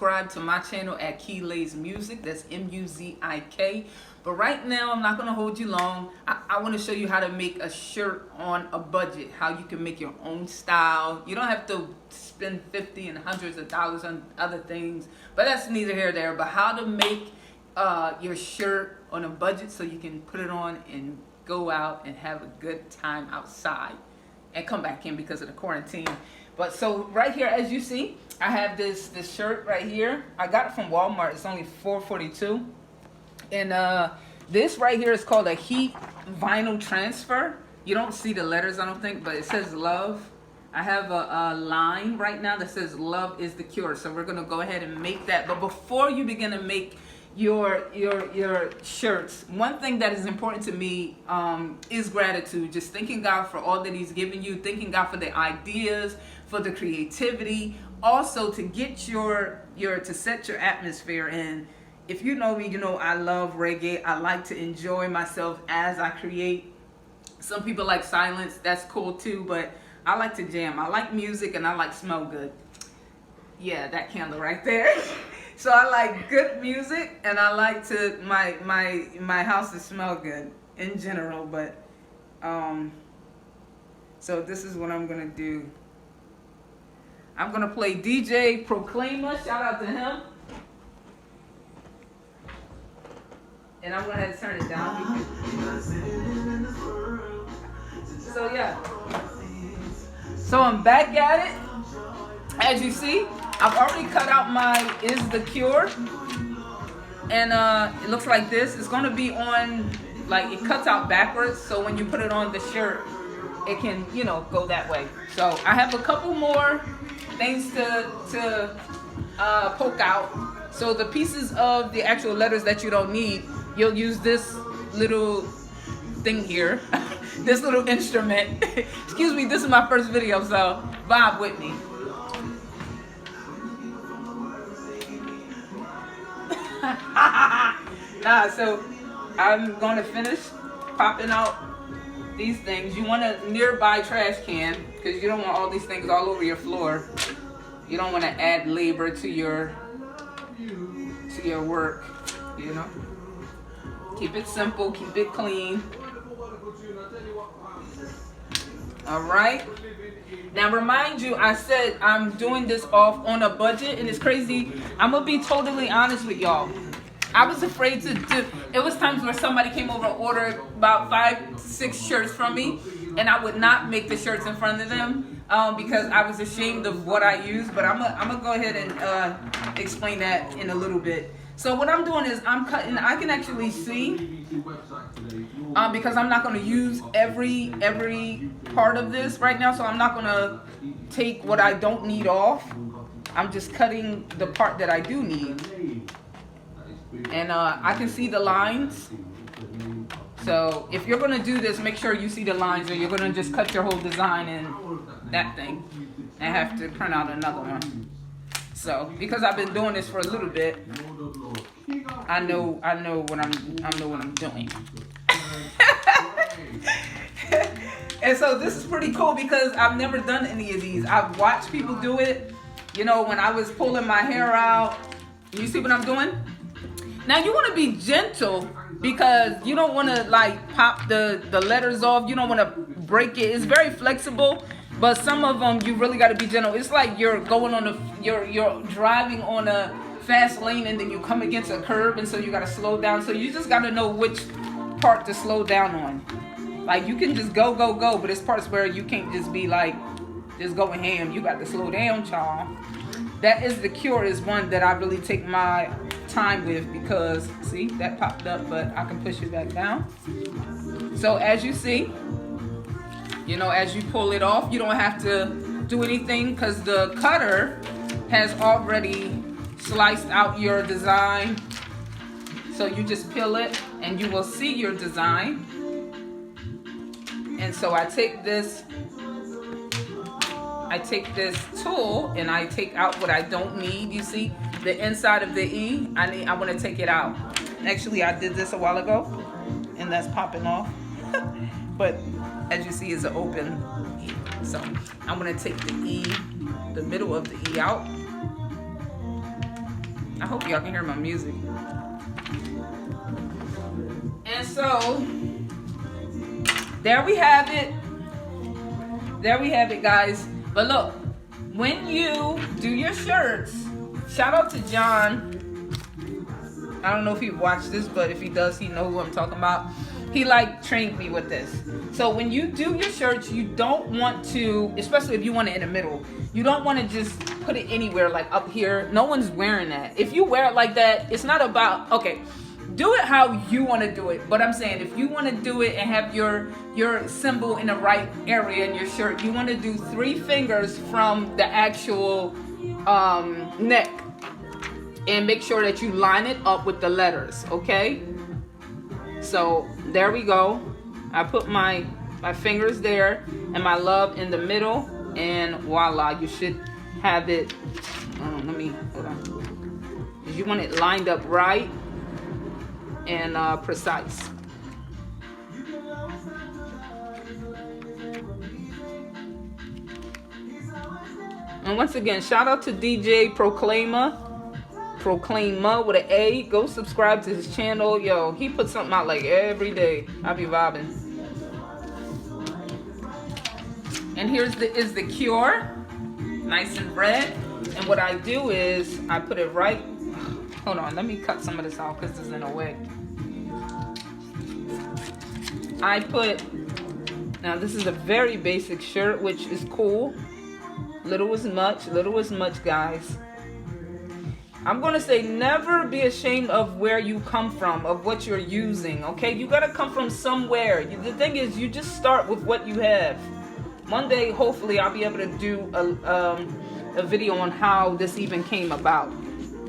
subscribe to my channel at Keylaze Music. That's M-U-Z-I-K. But right now, I'm not going to hold you long. I want to show you how to make a shirt on a budget, how you can make your own style. You don't have to spend 50 and hundreds of dollars on other things, but that's neither here nor there. But how to make your shirt on a budget so you can put it on and go out and have a good time outside and come back in because of the quarantine. But so right here, as you see, I have this shirt right here. I got it from Walmart. It's only $4.42. And this right here is called a heat vinyl transfer. You don't see the letters, I don't think, but it says love. I have a line right now that says love is the cure. So we're gonna go ahead and make that. But before you begin to make your shirts, one thing that is important to me is gratitude. Just thanking God for all that He's given you, thanking God for the ideas, for the creativity, also to get to set your atmosphere. And if you know me, you know I love reggae. I like to enjoy myself as I create. Some people like silence, that's cool too, but I like to jam. I like music and I like smell good. Yeah, that candle right there. So I like good music and I like to my house to smell good in general. But so this is what I'm gonna do. I'm gonna play DJ Proclaimer. Shout out to him. And I'm gonna have to turn it down. So yeah. So I'm back at it. As you see, I've already cut out my Is the Cure. And it looks like this. It's gonna be on, like, it cuts out backwards, so when you put it on the shirt, it can, you know, go that way. So I have a couple more things to poke out. So the pieces of the actual letters that you don't need, you'll use this little thing here, this little instrument. Excuse me, this is my first video, so vibe with me. So I'm going to finish popping out these things. You want a nearby trash can because you don't want all these things all over your floor. You don't want to add labor to your work, you know. Keep it simple, keep it clean. All right. Now remind you, I said I'm doing this off on a budget, and it's crazy. I'm gonna be totally honest with y'all. I was afraid to do. It was times where somebody came over and ordered about 5-6 shirts from me, and I would not make the shirts in front of them because I was ashamed of what I use. But I'm gonna go ahead and explain that in a little bit. So what I'm doing is I'm cutting. I can actually see because I'm not going to use every part of this right now. So I'm not going to take what I don't need off. I'm just cutting the part that I do need, and I can see the lines. So if you're going to do this, make sure you see the lines, or you're going to just cut your whole design in that thing and have to print out another one. So because I've been doing this for a little bit, I know what I'm doing. And so this is pretty cool because I've never done any of these. I've watched people do it. You know, when I was pulling my hair out. You see what I'm doing? Now you want to be gentle because you don't want to like pop the letters off. You don't want to break it. It's very flexible. But some of them you really got to be gentle. It's like you're going on you're driving on a fast lane and then you come against a curb, and so you got to slow down. So you just got to know which part to slow down on. Like you can just go, but there's parts where you can't just be like just going ham. You got to slow down, y'all. That Is the Cure is one that I really take my time with because see that popped up, but I can push it back down. So as you see. You know, as you pull it off, you don't have to do anything because the cutter has already sliced out your design. So you just peel it and you will see your design. And so I take this tool and I take out what I don't need. You see the inside of the E, I want to take it out. Actually, I did this a while ago and that's popping off. But as you see, it's an open E. So I'm going to take the E, the middle of the E out. I hope y'all can hear my music. And so, there we have it. There we have it, guys. But look, when you do your shirts, shout out to John. I don't know if he watched this, but if he does, he know who I'm talking about. He like trained me with this. So when you do your shirts, you don't want to, especially if you want it in the middle, you don't want to just put it anywhere like up here. No one's wearing that. If you wear it like that, it's not about, okay, do it how you want to do it. But I'm saying if you want to do it and have your symbol in the right area in your shirt, you want to do 3 fingers from the actual neck. And make sure that you line it up with the letters, okay? So there we go. I put my fingers there and my love in the middle, and voila, you should have it. Hold on. You want it lined up right and precise. And once again, shout out to DJ Proclaimer with an A. Go subscribe to his channel. Yo, he puts something out like every day. I be vibing. And here's the Cure, nice and red. And what I do is I put it right. Hold on, let me cut some of this out because this is in the way. Now this is a very basic shirt, which is cool. Little is much, guys. I'm going to say never be ashamed of where you come from, of what you're using, okay? You got to come from somewhere. The thing is, you just start with what you have. One day, hopefully, I'll be able to do a video on how this even came about.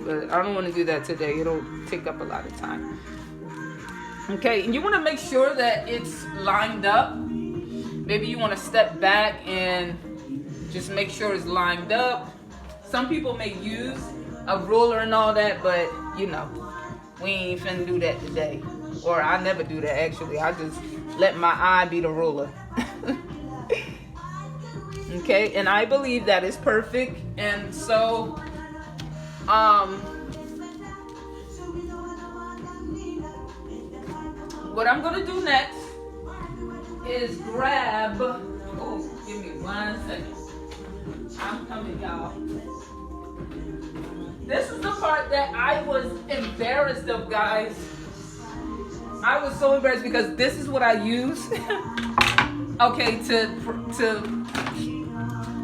But I don't want to do that today. It'll take up a lot of time. Okay, and you want to make sure that it's lined up. Maybe you want to step back and just make sure it's lined up. Some people may use a ruler and all that, but you know, we ain't finna do that today. Or I never do that, actually. I just let my eye be the ruler. Okay, and I believe that is perfect. And so what I'm gonna do next is grab, oh, give me 1 second. I'm coming, y'all. This is the part that I was embarrassed of, guys. I was so embarrassed because this is what I use. Okay, to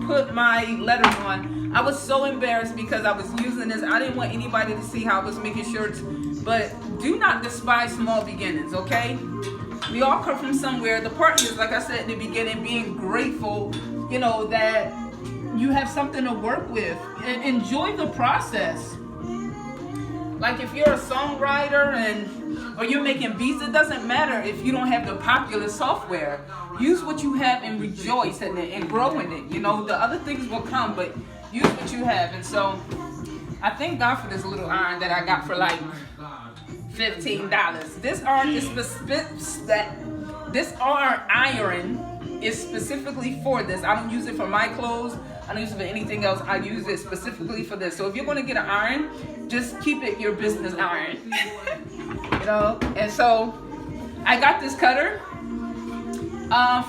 put my letters on. I was so embarrassed because I was using this. I didn't want anybody to see how I was making shirts. But do not despise small beginnings, okay? We all come from somewhere. The part is, like I said in the beginning, being grateful, you know, that you have something to work with. And enjoy the process. Like if you're a songwriter or you're making beats, it doesn't matter if you don't have the popular software. Use what you have and rejoice in it and grow in it. You know, the other things will come, but use what you have. And so I thank God for this little iron that I got for like $15. This iron is specifically for this. I don't use it for my clothes. I don't use it for anything else. I use it specifically for this. So if you're going to get an iron, just keep it your business iron. You know? And so I got this cutter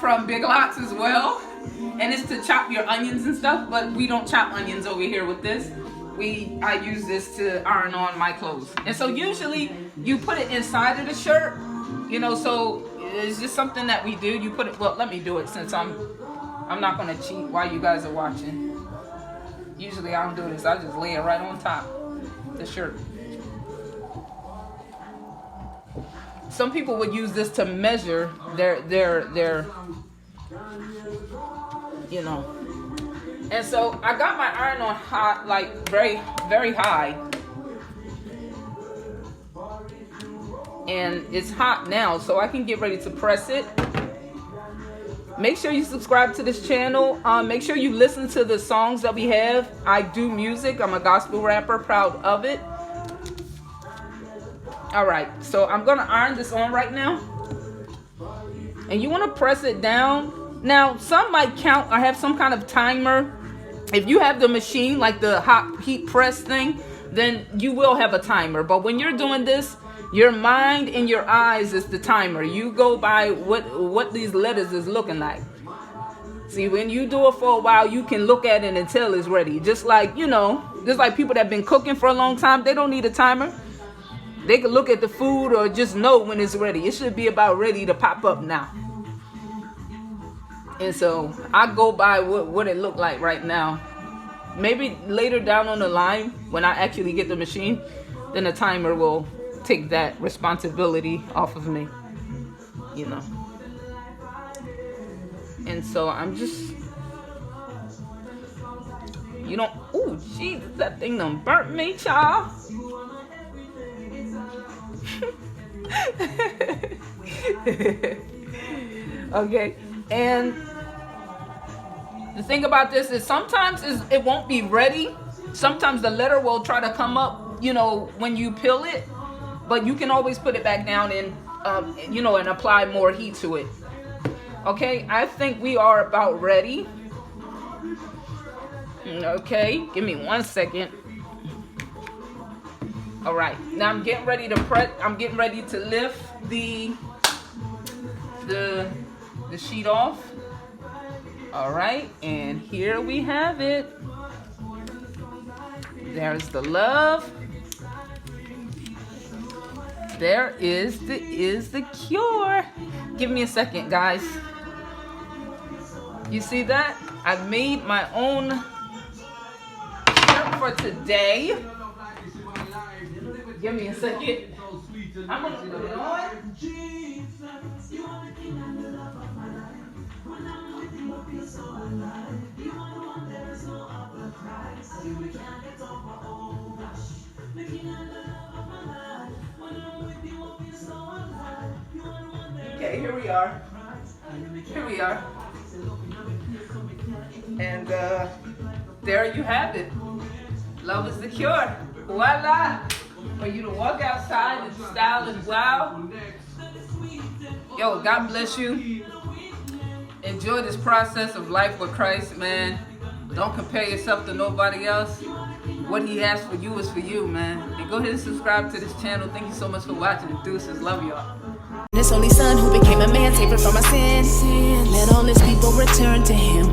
from Big Lots as well. And it's to chop your onions and stuff. But we don't chop onions over here with this. I use this to iron on my clothes. And so usually you put it inside of the shirt. You know, so it's just something that we do. You put it, well, let me do it since I'm not going to cheat while you guys are watching. Usually I don't do this. I just lay it right on top of the shirt. Some people would use this to measure their you know. And so I got my iron on hot, like very, very high. And it's hot now, so I can get ready to press it. Make sure you subscribe to this channel. Make sure you listen to the songs that we have. I do music. I'm a gospel rapper, proud of it. All right, so I'm gonna iron this on right now. And you wanna press it down. Now, some might count or have some kind of timer. If you have the machine, like the hot heat press thing, then you will have a timer. But when you're doing this, your mind and your eyes is the timer. You go by what these letters is looking like. See, when you do it for a while, you can look at it and tell it's ready. Just like, just like people that have been cooking for a long time, they don't need a timer. They can look at the food or just know when it's ready. It should be about ready to pop up now. And so I go by what it looked like right now. Maybe later down on the line, when I actually get the machine, then the timer will take that responsibility off of me, And so I'm just, ooh, Jesus, that thing done burnt me, child. Okay, and the thing about this is sometimes it won't be ready. Sometimes the letter will try to come up, when you peel it, but you can always put it back down and, and apply more heat to it. Okay, I think we are about ready. Okay, give me 1 second. All right, now I'm getting ready to press. I'm getting ready to lift the sheet off. All right, and here we have it. There's the love. There is the cure. Give me a second, guys. You see that? I've made my own shirt for today. Give me a second. I'm gonna put it on. Okay, here we are. And there you have it. Love is the cure. Voila! For you to walk outside and style as well. Yo, God bless you. Enjoy this process of life with Christ, man. Don't compare yourself to nobody else. What he has for you is for you, man. And go ahead and subscribe to this channel. Thank you so much for watching. Deuces, love y'all. His only son who became a man, saved from my sin. Let all his people return to him.